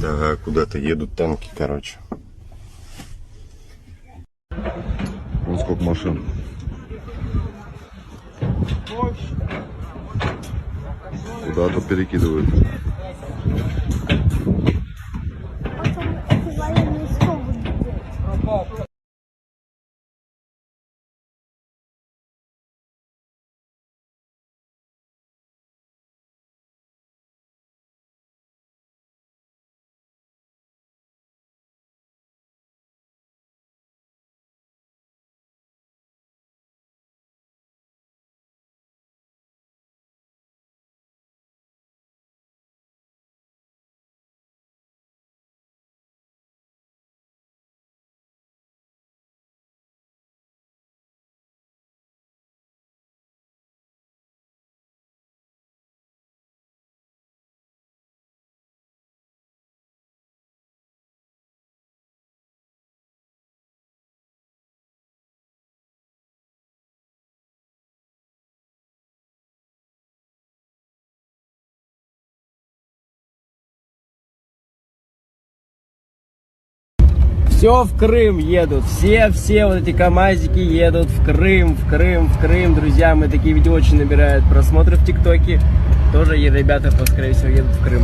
Да, куда-то едут танки, короче. Вон сколько машин. Куда-то перекидывают. Все в Крым едут, все вот эти камазики едут в Крым, друзья, мы такие видео очень набирают просмотры в ТикТоке, тоже ребята, скорее всего, едут в Крым.